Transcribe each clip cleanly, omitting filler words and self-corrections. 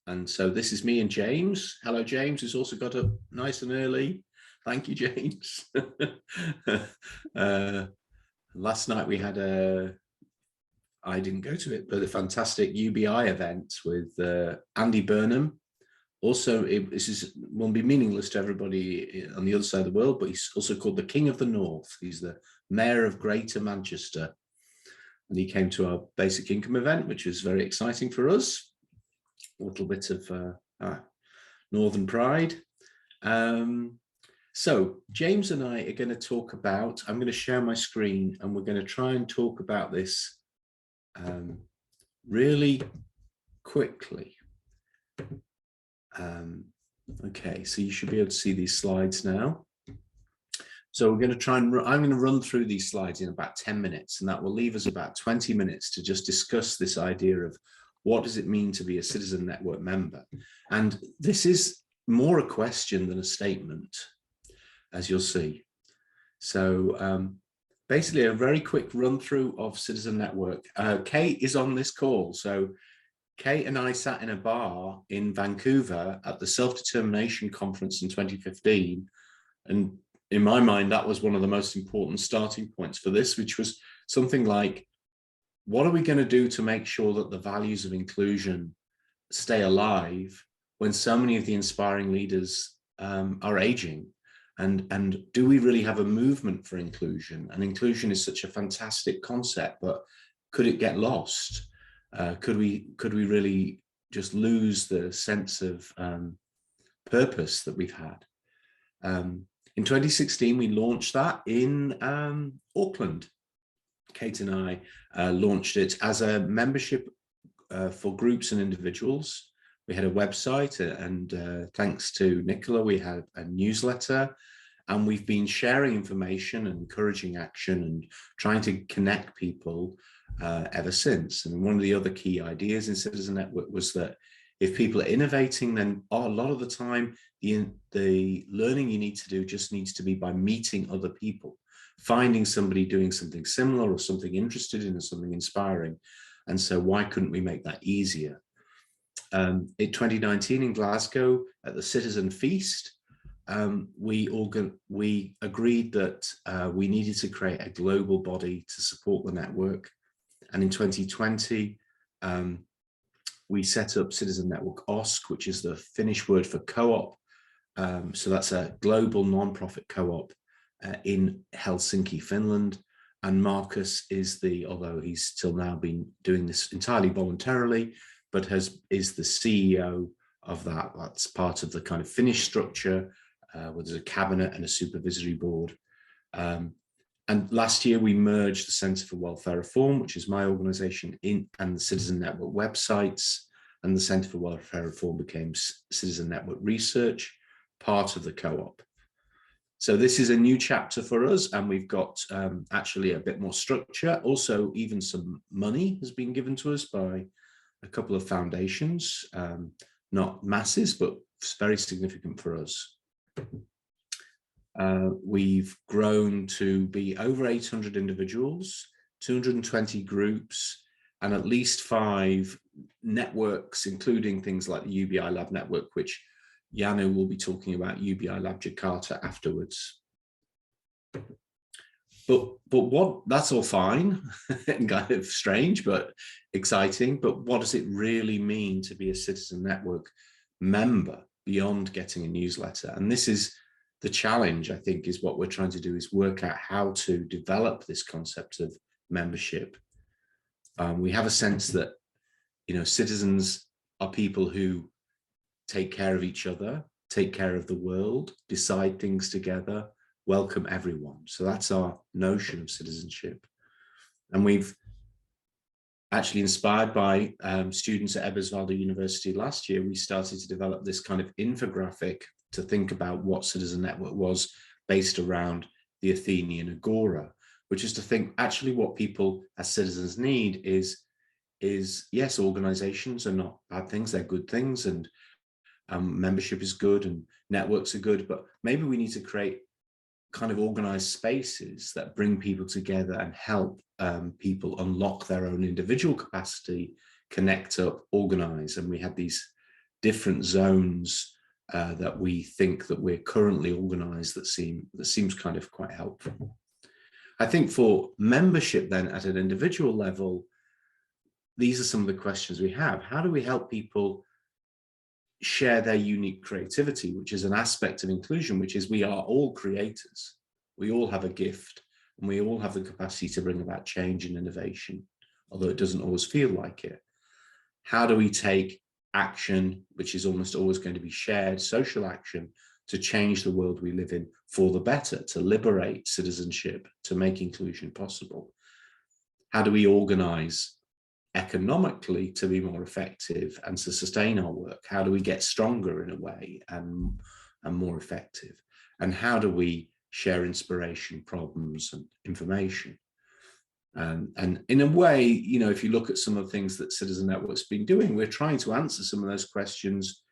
And so this is me and James. Hello, James, who's also got up nice and early. Thank you, James. Last night we had I didn't go to it, but a fantastic UBI event with Andy Burnham. Also, this won't be meaningless to everybody on the other side of the world, but he's also called the King of the North. He's the Mayor of Greater Manchester. And he came to our basic income event, which was very exciting for us. A little bit of Northern pride. So James and I are going to talk about, I'm going to share my screen and we're going to try and talk about this really quickly. Okay, so you should be able to see these slides now. So we're going to try and I'm going to run through these slides in about 10 minutes, and that will leave us about 20 minutes to just discuss this idea of what does it mean to be a Citizen Network member. And this is more a question than a statement, as you'll see. So basically a very quick run through of Citizen Network. Kate is on this call. So Kate and I sat in a bar in Vancouver at the Self-Determination Conference in 2015. And in my mind, that was one of the most important starting points for this, which was something like, what are we going to do to make sure that the values of inclusion stay alive when so many of the inspiring leaders are aging? And do we really have a movement for inclusion? And inclusion is such a fantastic concept, but could it get lost? Could we really just lose the sense of purpose that we've had? In 2016, we launched that in Auckland. Kate and I launched it as a membership for groups and individuals. We had a website, and thanks to Nicola, we had a newsletter, and we've been sharing information and encouraging action and trying to connect people ever since. And one of the other key ideas in Citizen Network was that if people are innovating, then a lot of the time, the learning you need to do just needs to be by meeting other people, finding somebody doing something similar or something interested in or something inspiring. And so why couldn't we make that easier? In 2019 in Glasgow at the Citizen Feast, we agreed that we needed to create a global body to support the network. And in 2020, we set up Citizen Network OSC, which is the Finnish word for co-op. So that's a global non-profit co-op in Helsinki, Finland. And Marcus is although he's till now been doing this entirely voluntarily, but is the CEO of that. That's part of the kind of Finnish structure, where there's a cabinet and a supervisory board. And last year we merged the Centre for Welfare Reform, which is my organisation, and the Citizen Network websites, and the Centre for Welfare Reform became Citizen Network Research, part of the co-op. So this is a new chapter for us, and we've got actually a bit more structure. Also, even some money has been given to us by a couple of foundations, not masses, but very significant for us. We've grown to be over 800 individuals, 220 groups, and at least 5 networks, including things like the UBI Lab network, which Janu will be talking about UBI Lab Jakarta afterwards. But that's all fine and kind of strange, but exciting. But what does it really mean to be a Citizen Network member beyond getting a newsletter? And this is the challenge, I think, is what we're trying to do, is work out how to develop this concept of membership. We have a sense that, citizens are people who take care of each other, take care of the world, decide things together, welcome everyone. So that's our notion of citizenship. And we've actually, inspired by students at Eberswalde University last year, we started to develop this kind of infographic to think about what Citizen Network was, based around the Athenian Agora, which is to think actually what people as citizens need is yes, organizations are not bad things, they're good things, and membership is good and networks are good, but maybe we need to create kind of organized spaces that bring people together and help people unlock their own individual capacity connect up, organize. And we had these different zones that we think that we're currently organized that seems kind of quite helpful. I think for membership then at an individual level, these are some of the questions we have. How do we help people share their unique creativity, which is an aspect of inclusion, which is we are all creators. We all have a gift and we all have the capacity to bring about change and innovation, although it doesn't always feel like it. How do we take action, which is almost always going to be shared social action, to change the world we live in for the better, to liberate citizenship, to make inclusion possible? How do we organize economically to be more effective and to sustain our work? How do we get stronger in a way and more effective? And how do we share inspiration, problems, and information? And in a way, you know, if you look at some of the things that Citizen Network's been doing, we're trying to answer some of those questions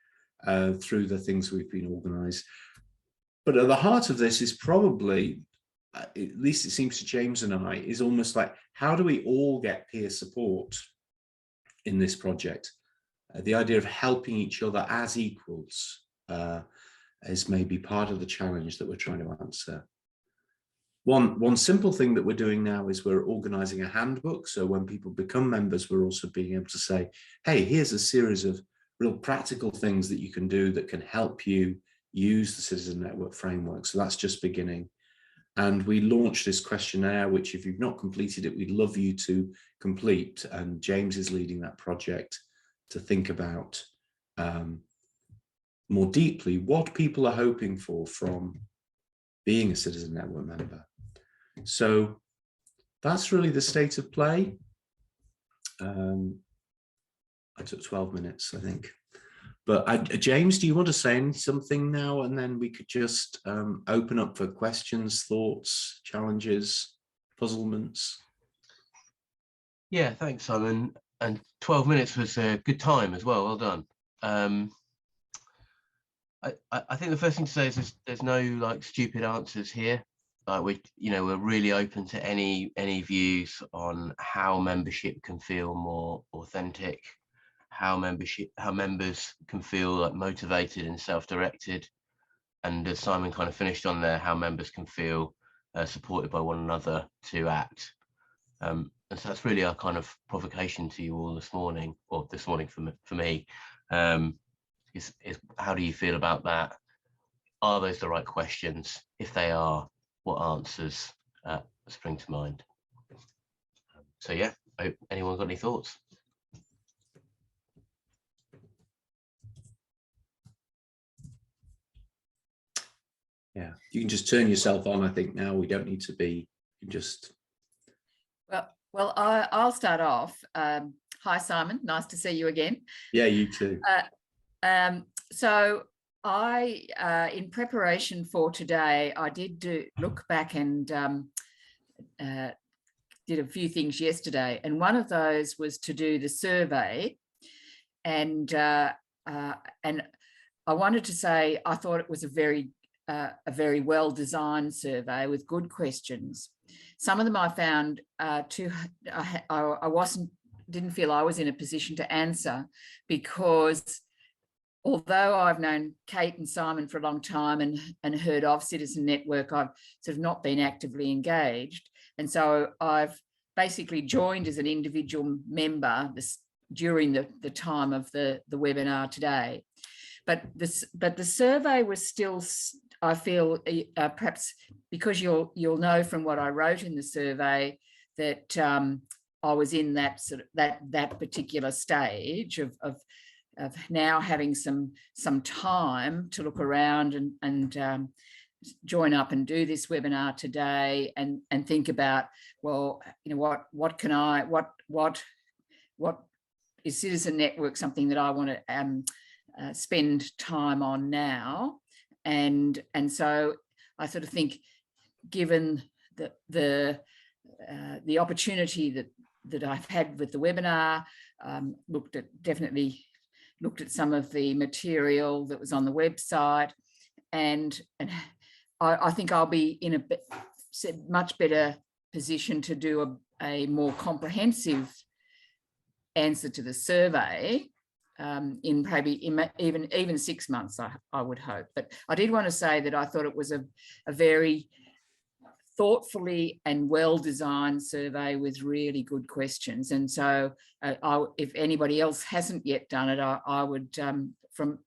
through the things we've been organized. But at the heart of this is probably, at least it seems to James and I, is almost like, how do we all get peer support in this project? The idea of helping each other as equals is maybe part of the challenge that we're trying to answer. One simple thing that we're doing now is we're organizing a handbook. So when people become members, we're also being able to say, hey, here's a series of real practical things that you can do that can help you use the Citizen Network framework. So that's just beginning. And we launched this questionnaire, which if you've not completed it, we'd love you to complete. And James is leading that project to think about more deeply what people are hoping for from being a Citizen Network member. So that's really the state of play. I took 12 minutes, I think. But James, do you want to say something now? And then we could just open up for questions, thoughts, challenges, puzzlements. Yeah, thanks, Simon. And 12 minutes was a good time as well. Well done. I think the first thing to say is there's no like stupid answers here. We're really open to any views on how membership can feel more authentic, how members can feel like motivated and self-directed, and as Simon kind of finished on there, how members can feel supported by one another to act. And so that's really our kind of provocation to you all this morning, or this morning for me. Is how do you feel about that? Are those the right questions? If they are, what answers spring to mind? So yeah, I hope anyone got any thoughts? Yeah, you can just turn yourself on. I think now we don't need to be, you just. Well, I'll start off. Hi, Simon. Nice to see you again. Yeah, you too. So I, in preparation for today, I did look back and did a few things yesterday. And one of those was to do the survey. And I wanted to say I thought it was a very well-designed survey with good questions. Some of them I found didn't feel I was in a position to answer, because although I've known Kate and Simon for a long time and heard of Citizen Network, I've sort of not been actively engaged. And so I've basically joined as an individual member during the time of the webinar today. But the survey was still, I feel, perhaps because you'll know from what I wrote in the survey that I was in that sort of that particular stage of now having some time to look around and join up and do this webinar today and think about, well, you know, what is Citizen Network something that I want to spend time on now, and so I sort of think, given the opportunity that I've had with the webinar, definitely looked at some of the material that was on the website, and I think I'll be in a much better position to do a more comprehensive answer to the survey in maybe even 6 months, I would hope. But I did want to say that I thought it was a very thoughtfully and well-designed survey with really good questions. And so if anybody else hasn't yet done it, I would, from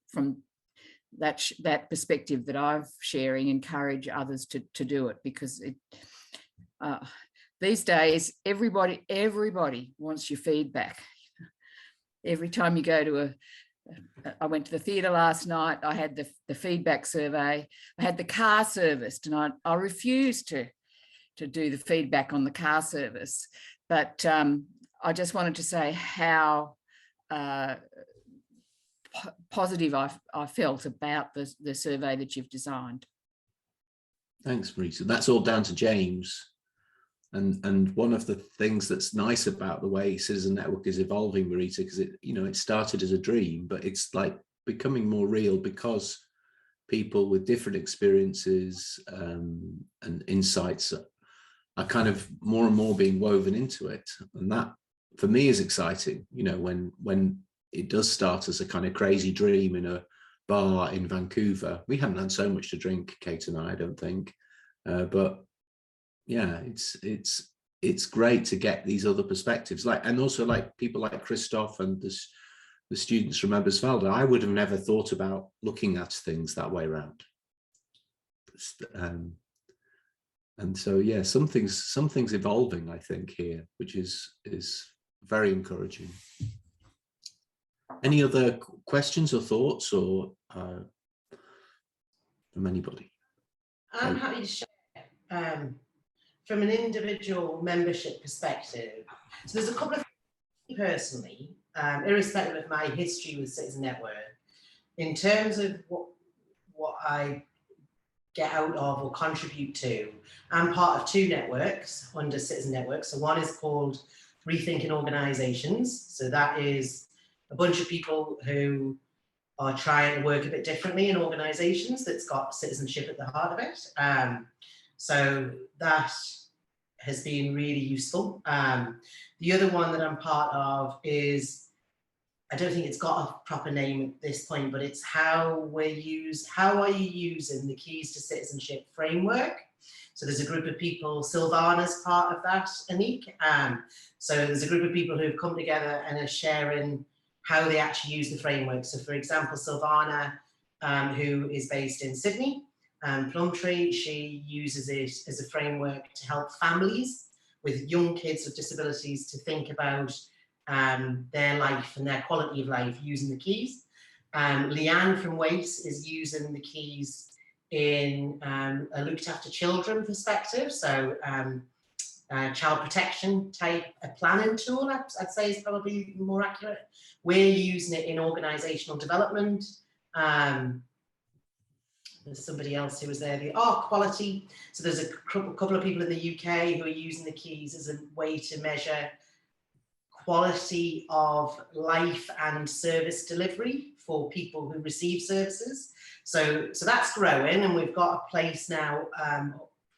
that perspective that I'm sharing, encourage others to do it, because these days, everybody wants your feedback. Every time you go to I went to the theatre last night, I had the feedback survey. I had the car serviced, and I refused to do the feedback on the car service. But I just wanted to say how positive I felt about the survey that you've designed. Thanks, Marita. That's all down to James. And one of the things that's nice about the way Citizen Network is evolving, Marita, because it started as a dream, but it's like becoming more real because people with different experiences and insights are kind of more and more being woven into it. And that for me is exciting, when it does start as a kind of crazy dream in a bar in Vancouver. We haven't had so much to drink, Kate and I don't think, but yeah, it's great to get these other perspectives, and also like people like Christoph and the students from Ebersvelde. I would have never thought about looking at things that way around. And so yeah, something's evolving, I think, here, which is very encouraging. Any other questions or thoughts or from anybody? I'm happy to share from an individual membership perspective. So there's a couple of things personally, irrespective of my history with Citizen Network, in terms of what I get out of or contribute to. I'm part of 2 networks under Citizen Network. So one is called Rethinking Organizations. So that is a bunch of people who are trying to work a bit differently in organizations that's got citizenship at the heart of it. So that has been really useful. The other one that I'm part of is, I don't think it's got a proper name at this point, but it's how are you using the Keys to Citizenship framework? So there's a group of people, Silvana's part of that, Anik. So there's a group of people who've come together and are sharing how they actually use the framework. So for example, Silvana, who is based in Sydney, Plumtree, she uses it as a framework to help families with young kids with disabilities to think about their life and their quality of life using the keys. Leanne from Wace is using the keys in a looked after children perspective. So child protection type a planning tool, I'd say is probably more accurate. We're using it in organisational development. There's somebody else who was there, quality. So there's a couple of people in the UK who are using the keys as a way to measure quality of life and service delivery for people who receive services. So that's growing, and we've got a place now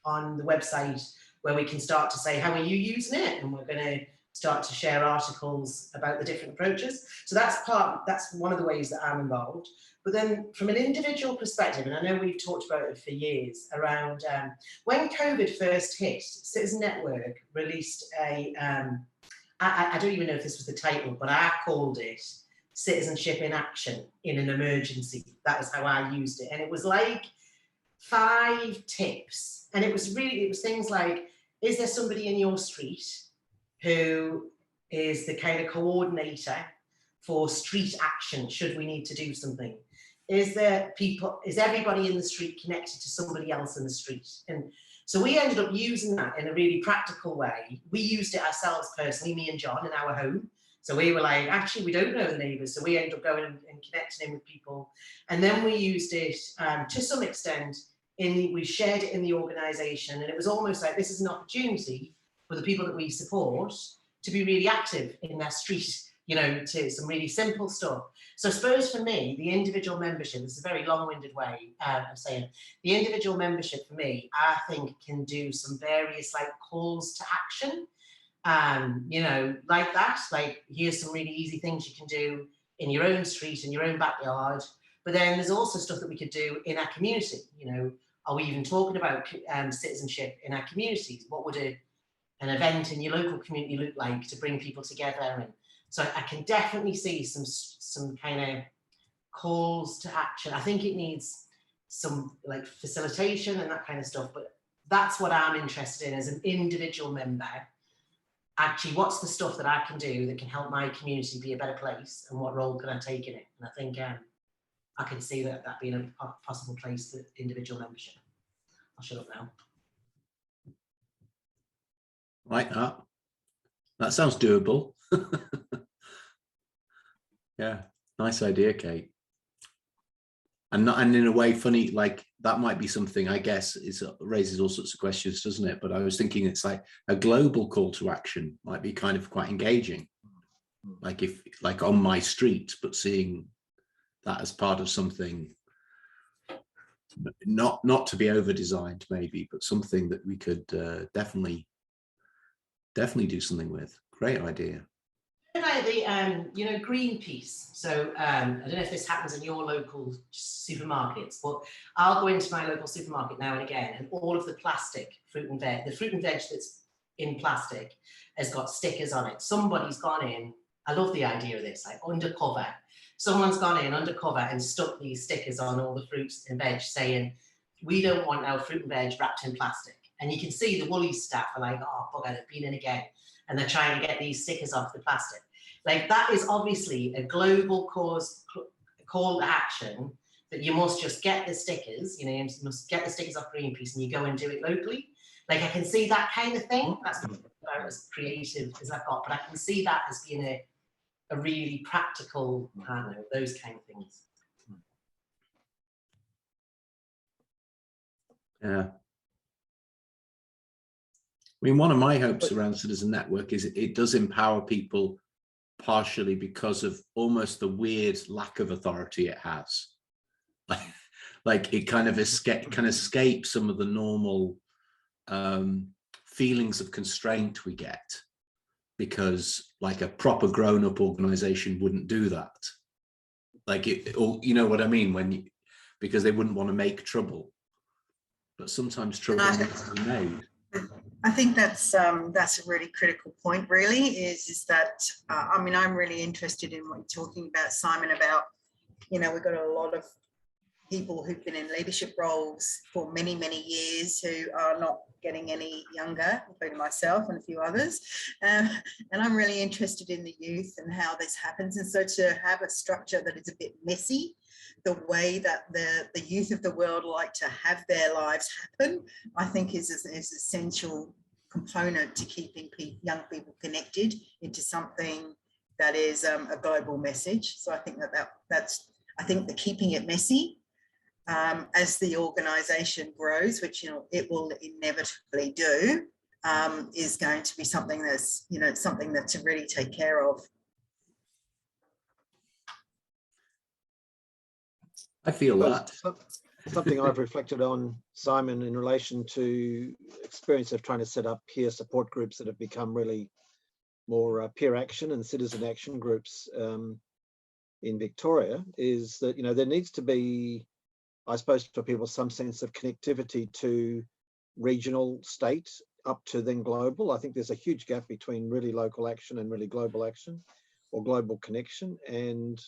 on the website where we can start to say, how are you using it? And we're going to start to share articles about the different approaches. So that's one of the ways that I'm involved. But then from an individual perspective, and I know we've talked about it for years, around when COVID first hit, Citizen Network released a, I don't even know if this was the title, but I called it Citizenship in Action in an Emergency. That was how I used it. And it was like 5 tips. And it was things like, is there somebody in your street who is the kind of coordinator for street action should we need to do something? Is everybody in the street connected to somebody else in the street? And so we ended up using that in a really practical way. We used it ourselves personally, me and John, in our home. So we were like, actually, we don't know the neighbours. So we ended up going and connecting in with people. And then we used it to some extent, we shared it in the organisation. And it was almost like, this is an opportunity for the people that we support to be really active in their street, to some really simple stuff. So I suppose for me, the individual membership, this is a very long-winded way of saying it. The individual membership for me, I think can do some various calls to action. You know, like that, like here's some really easy things you can do in your own street, in your own backyard. But then there's also stuff that we could do in our community. You know, are we even talking about citizenship in our communities? What would an event in your local community look like to bring people together? And so I can definitely see some kind of calls to action. I think it needs some like facilitation and that kind of stuff, but that's what I'm interested in as an individual member. Actually, what's the stuff that I can do that can help my community be a better place, and what role can I take in it? And I think I can see that being a possible place for individual membership. I'll shut up now. Like that. That sounds doable. Yeah, nice idea, Kate. And in a way, funny, like that might be something, I guess, raises all sorts of questions, doesn't it? But I was thinking it's like a global call to action might be kind of quite engaging. Like if, like on my street, but seeing that as part of something, not to be over designed maybe, but something that we could definitely do something with. Great idea. Like the you know, Greenpeace. So I don't know if this happens in your local supermarkets, but I'll go into my local supermarket now and again, and all of the plastic fruit and veg, the fruit and veg that's in plastic has got stickers on it. Somebody's gone in. I love the idea of this, like undercover. Someone's gone in undercover and stuck these stickers on all the fruits and veg saying, we don't want our fruit and veg wrapped in plastic. And you can see the Woolies staff are like, oh, bugger, they've been in again. And they're trying to get these stickers off the plastic. Like that is obviously a global call to action that you must just get the stickers, you know, you must get the stickers off Greenpeace and you go and do it locally. Like I can see that kind of thing. That's not about as creative as I've got, but I can see that as being a really practical, I don't know, those kind of things. Yeah. I mean, one of my hopes around Citizen Network is it does empower people partially because of almost the weird lack of authority it has. Like it kind of escape some of the normal feelings of constraint we get, because like a proper grown-up organization wouldn't do that. Like it, or you know what I mean, because they wouldn't want to make trouble. But sometimes trouble needs to be made. I think that's a really critical point, really, is that, I mean, I'm really interested in what you're talking about, Simon, about, you know, we've got a lot of people who've been in leadership roles for many, many years who are not getting any younger, including myself and a few others. And I'm really interested in the youth and how this happens. And so to have a structure that is a bit messy, the way that the youth of the world like to have their lives happen, I think is an essential component to keeping young people connected into something that is a global message. So I think I think that keeping it messy as the organisation grows, which, you know, it will inevitably do, is going to be something that's, you know, something that to really take care of. I feel that. Something I've reflected on, Simon, in relation to experience of trying to set up peer support groups that have become really more peer action and citizen action groups in Victoria, is that, you know, there needs to be, I suppose, for people, some sense of connectivity to regional, state, up to then global. I think there's a huge gap between really local action and really global action or global connection. And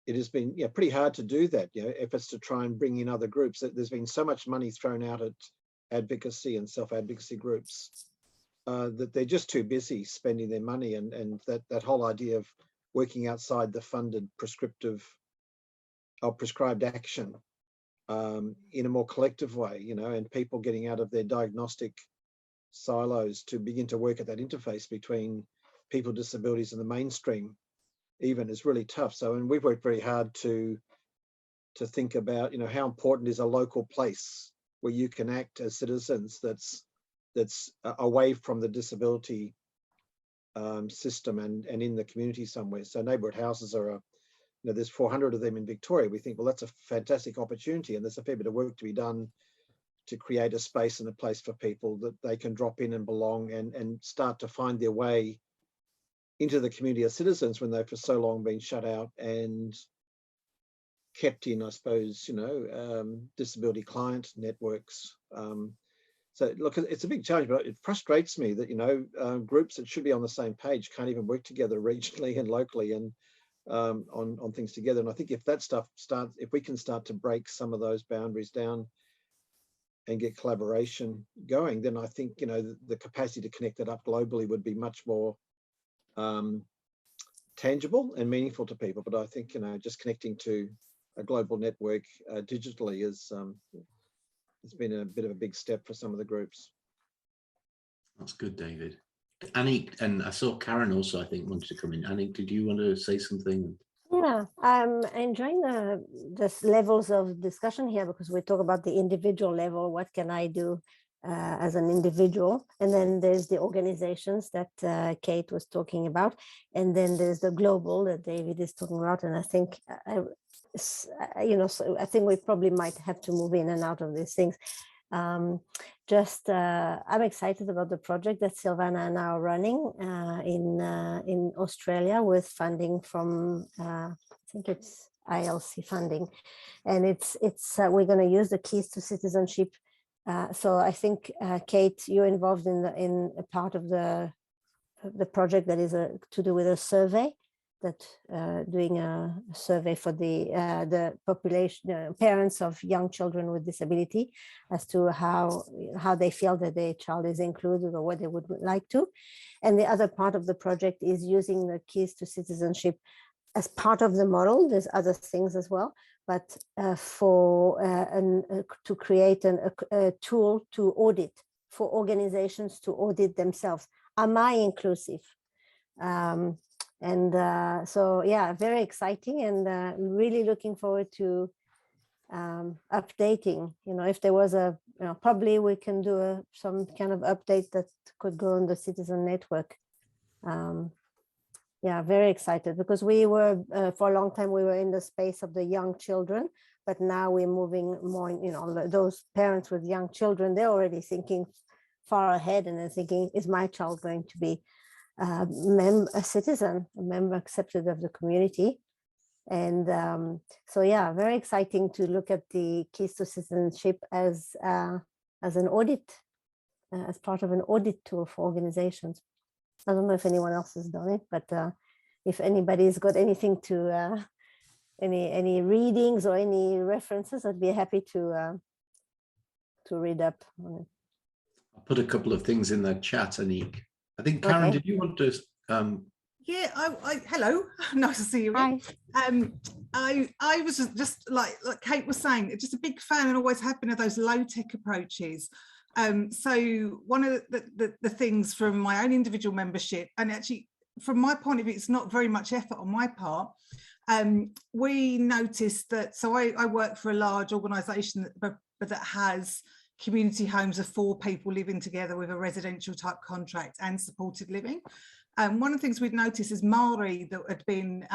it has been pretty hard to do that, you know, efforts to try and bring in other groups. There's been so much money thrown out at advocacy and self-advocacy groups that they're just too busy spending their money, and that whole idea of working outside the funded prescribed action in a more collective way, you know, and people getting out of their diagnostic silos to begin to work at that interface between people with disabilities and the mainstream even is really tough. So, and we've worked very hard to think about, you know, how important is a local place where you can act as citizens that's away from the disability system and in the community somewhere. So neighbourhood houses are you know, there's 400 of them in Victoria. We think, well, that's a fantastic opportunity, and there's a fair bit of work to be done to create a space and a place for people that they can drop in and belong and start to find their way into the community of citizens when they've for so long been shut out and kept in, I suppose, disability client networks. So look, it's a big challenge, but it frustrates me that, groups that should be on the same page can't even work together regionally and locally and on things together. And I think if that stuff if we can start to break some of those boundaries down and get collaboration going, then I think, the capacity to connect that up globally would be much more tangible and meaningful to people. But I think, just connecting to a global network digitally has been a bit of a big step for some of the groups. That's good, David. Annie, and I saw Karen also, I think, wanted to come in. Annie, did you want to say something? Yeah, I'm enjoying the levels of discussion here, because we talk about the individual level. What can I do as an individual? And then there's the organizations that Kate was talking about. And then there's the global that David is talking about. And I think, so I think we probably might have to move in and out of these things. I'm excited about the project that Silvana are now running in Australia with funding from I think it's ILC funding, and it's we're going to use the keys to citizenship. So I think Kate, you're involved in a part of the project that is to do with a survey, that doing a survey for the population, parents of young children with disability, as to how they feel that their child is included or what they would like to. And the other part of the project is using the keys to citizenship as part of the model. There's other things as well, but to create a tool to audit, for organizations to audit themselves. Am I inclusive? So yeah, very exciting, and really looking forward to updating. If there was probably we can do some kind of update that could go on the Citizen Network. Yeah, very excited, because we were for a long time we were in the space of the young children, but now we're moving more. Those parents with young children, they're already thinking far ahead, and they're thinking, is my child going to be a citizen, a member accepted of the community? And so yeah, very exciting to look at the keys to citizenship as an audit, as part of an audit tool for organizations. I don't know if anyone else has done it, but if anybody's got anything to any readings or any references, I'd be happy to read up on it. I'll put a couple of things in the chat, Anik. I think, Karen, Okay. did you want to? Yeah, hello, nice to see you. Hi. I was just like Kate was saying, just a big fan, and always have been, of those low-tech approaches. So one of the things from my own individual membership, and actually from my point of view, it's not very much effort on my part. We noticed that, so I work for a large organisation that has community homes of 4 people living together with a residential type contract and supported living. One of the things we'd noticed is Maori that had been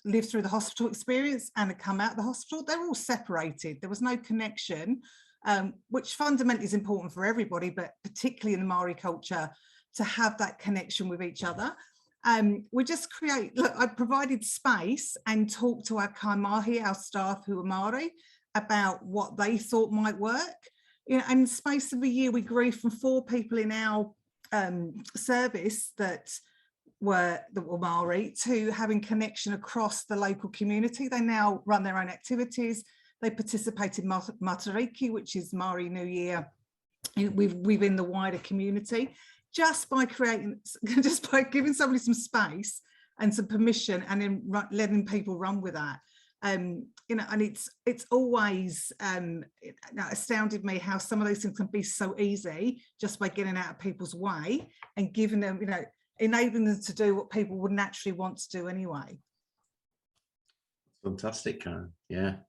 lived through the hospital experience and had come out of the hospital, they're all separated. There was no connection, which fundamentally is important for everybody, but particularly in the Maori culture, to have that connection with each other. We just I provided space and talked to our kaimahi, our staff who are Maori, about what they thought might work. And in the space of a year, we grew from 4 people in our service that were Maori to having connection across the local community. They now run their own activities. They participate in Matariki, which is Maori New Year, within the wider community, just by giving somebody some space and some permission, and then letting people run with that. And it's always astounded me how some of those things can be so easy just by getting out of people's way and giving them, enabling them to do what people would naturally want to do anyway. Fantastic, Karen. Yeah.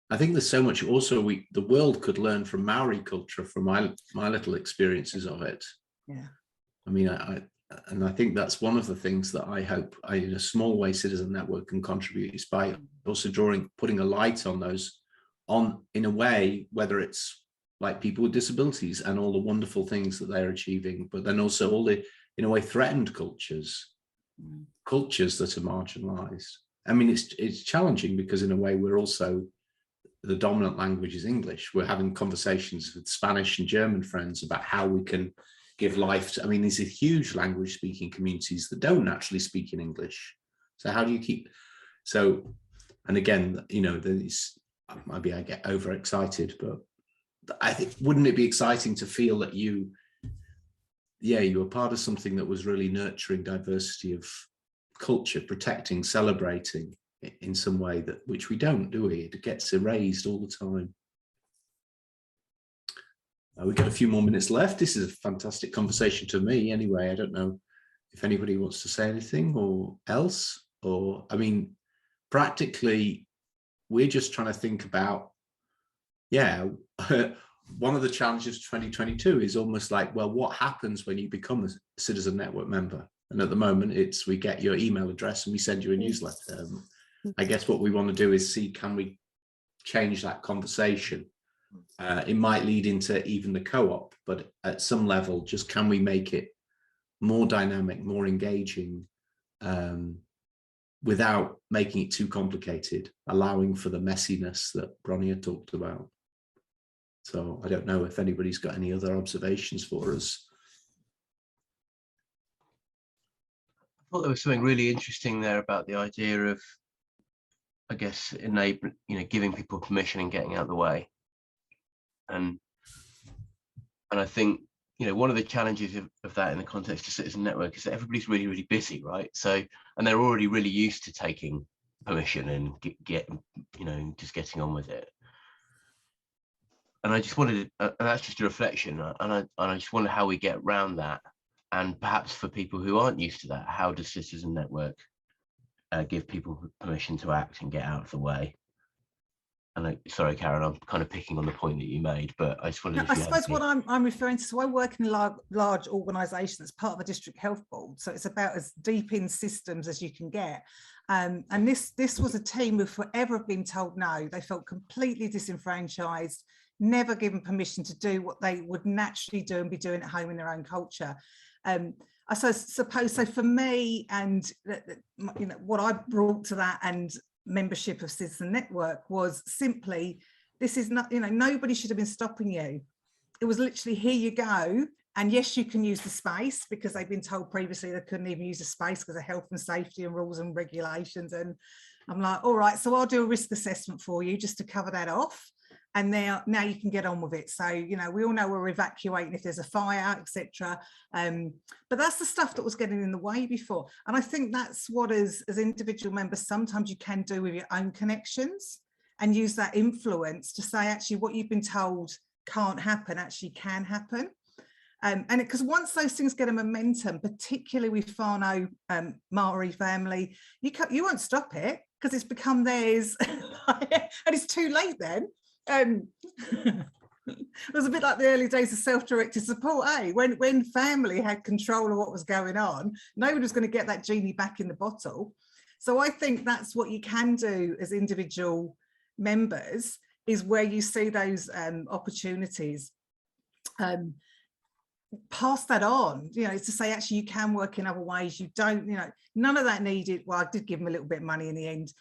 I think there's so much also the world could learn from Maori culture, from my little experiences of it. Yeah. I mean, I think that's one of the things that I hope in a small way Citizen Network can contribute, is by also putting a light on those in a way, whether it's like people with disabilities and all the wonderful things that they're achieving, but then also all the, in a way, threatened cultures that are marginalized. I mean, it's challenging because in a way we're also, the dominant language is English. We're having conversations with Spanish and German friends about how we can give life to, I mean, these are huge language speaking communities that don't naturally speak in English. So how do you keep, so, and again, you know, these, maybe I get overexcited, but I think, wouldn't it be exciting to feel that you were part of something that was really nurturing diversity of culture, protecting, celebrating in some way, that which we don't, do we? It gets erased all the time. We've got a few more minutes left. This is a fantastic conversation to me anyway. I don't know if anybody wants to say anything or else, or, I mean, practically, we're just trying to think about, one of the challenges of 2022 is almost like, well, what happens when you become a Citizen Network member? And at the moment, it's, we get your email address and we send you a newsletter. I guess what we want to do is see, can we change that conversation? It might lead into even the co-op, but at some level, just can we make it more dynamic, more engaging, without making it too complicated, allowing for the messiness that Bronia talked about. So I don't know if anybody's got any other observations for us. I thought there was something really interesting there about the idea of, I guess, enabling, you know, giving people permission and getting out of the way. And I think, you know, one of the challenges of that in the context of Citizen Network is that everybody's really, really busy, right? So, and they're already really used to taking permission and get you know, just getting on with it. And I just wanted, and that's just a reflection, and I just wonder how we get around that. And perhaps for people who aren't used to that, how does Citizen Network give people permission to act and get out of the way? And sorry, Karen, I'm kind of picking on the point that you made, but I just wondered if I you suppose what I'm referring to, so I work in a large organisation that's part of the district health board, so it's about as deep in systems as you can get. And this was a team who forever have been told no. They felt completely disenfranchised, never given permission to do what they would naturally do and be doing at home in their own culture. I suppose so for me, and you know, what I brought to that and membership of Citizen Network was simply, this is not, you know, nobody should have been stopping you. It was literally, here you go, and yes, you can use the space, because they've been told previously they couldn't even use the space because of health and safety and rules and regulations. And I'm like, all right, so I'll do a risk assessment for you just to cover that off, and now you can get on with it. So, you know, we all know we're evacuating if there's a fire, etc. But that's the stuff that was getting in the way before. And I think that's what, as individual members, sometimes you can do with your own connections and use that influence to say, actually, what you've been told can't happen, actually can happen. And because once those things get a momentum, particularly with Fano Maori family, you won't stop it because it's become theirs and it's too late then. It was a bit like the early days of self-directed support, when family had control of what was going on, nobody was going to get that genie back in the bottle. So I think that's what you can do as individual members, is where you see those opportunities, pass that on, you know, to say, actually, you can work in other ways. You don't, you know, none of that needed. Well, I did give them a little bit of money in the end,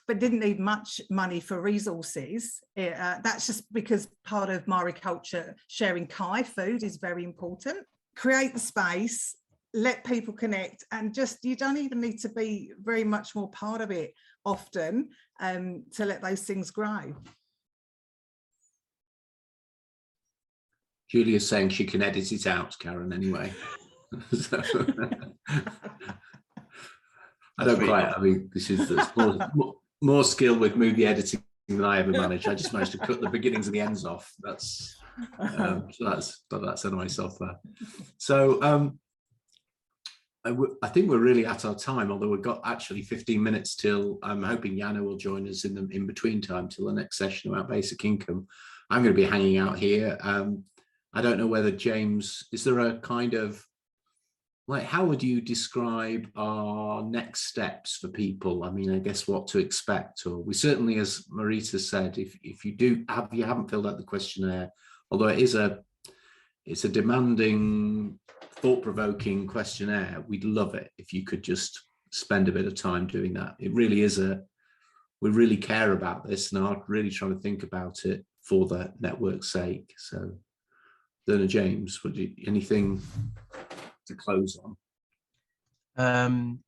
but didn't need much money for resources. That's just because part of Maori culture, sharing kai food is very important. Create the space, let people connect, and just, you don't even need to be very much more part of it often to let those things grow. Julia's saying she can edit it out, Karen, anyway. So, I don't quite, I mean, this is more skill with movie editing than I ever managed. I just managed to cut the beginnings and the ends off. That's anyway self there. So I think we're really at our time, although we've got actually 15 minutes till, I'm hoping Yana will join us in the in-between time till the next session about basic income. I'm going to be hanging out here. I don't know whether James, is there a kind of like, how would you describe our next steps for people? I mean, I guess what to expect, or we certainly, as Marita said, if you haven't filled out the questionnaire, although it's a demanding, thought-provoking questionnaire, we'd love it if you could just spend a bit of time doing that. It really is we really care about this and are really trying to think about it for the network's sake. So, Lerner James, anything to close on?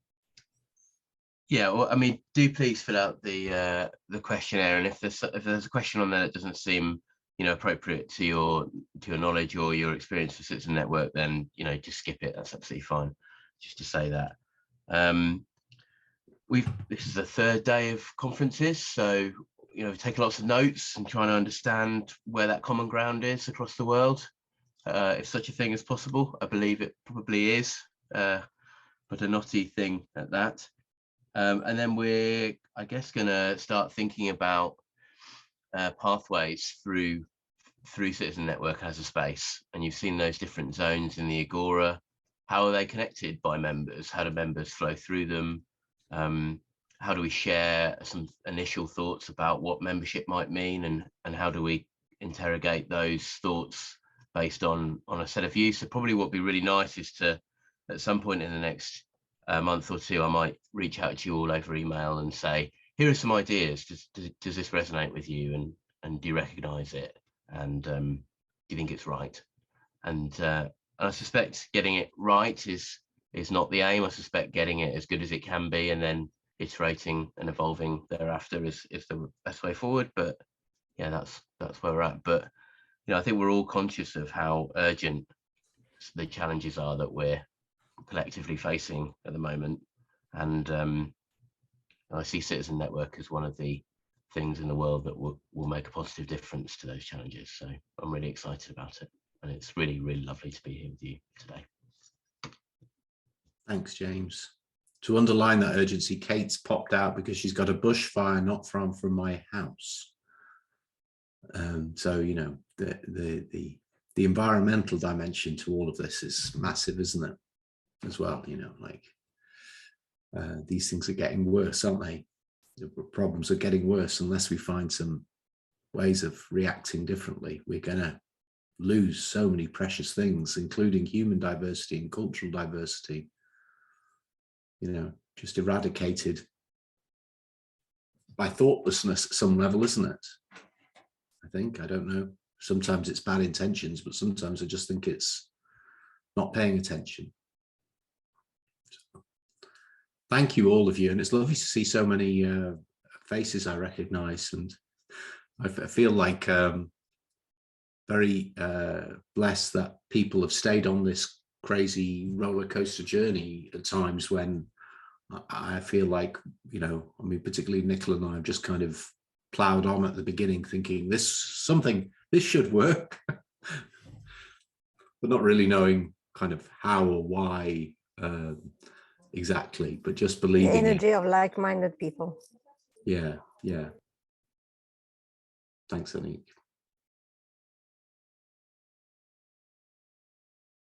Yeah, well, I mean, do please fill out the questionnaire, and if there's a question on there that doesn't seem, you know, appropriate to your knowledge or your experience with Citizen Network, then, you know, just skip it. That's absolutely fine. Just to say that. This is the third day of conferences, so, you know, we've taken lots of notes and trying to understand where that common ground is across the world, if such a thing is possible. I believe it probably is, but a knotty thing at that. And then we're, I guess, going to start thinking about pathways through Citizen Network as a space. And you've seen those different zones in the Agora. How are they connected by members? How do members flow through them? How do we share some initial thoughts about what membership might mean, and how do we interrogate those thoughts based on a set of views? So probably what would be really nice is to, at some point in the next month or two, I might reach out to you all over email and say, here are some ideas. Does this resonate with you, and do you recognize it, and do you think it's right? And I suspect getting it right is not the aim. I suspect getting it as good as it can be and then iterating and evolving thereafter is the best way forward. But yeah, that's where we're at. But, you know, I think we're all conscious of how urgent the challenges are that we're collectively facing at the moment. And I see Citizen Network as one of the things in the world that will make a positive difference to those challenges. So I'm really excited about it. And it's really, really lovely to be here with you today. Thanks, James. To underline that urgency, Kate's popped out because she's got a bushfire not far from my house. So, you know, the environmental dimension to all of this is massive, isn't it? As well, you know, like these things are getting worse, aren't they? The problems are getting worse unless we find some ways of reacting differently. We're going to lose so many precious things, including human diversity and cultural diversity, you know, just eradicated by thoughtlessness at some level, isn't it? I don't know. Sometimes it's bad intentions, but sometimes I just think it's not paying attention. So, thank you, all of you. And it's lovely to see so many faces I recognize. And I feel like very blessed that people have stayed on this crazy roller coaster journey at times when I feel like, you know, I mean, particularly Nicola and I have just kind of plowed on at the beginning thinking this should work, but not really knowing kind of how or why exactly, but just believing the energy it. of like-minded people. Yeah. Thanks, Anik.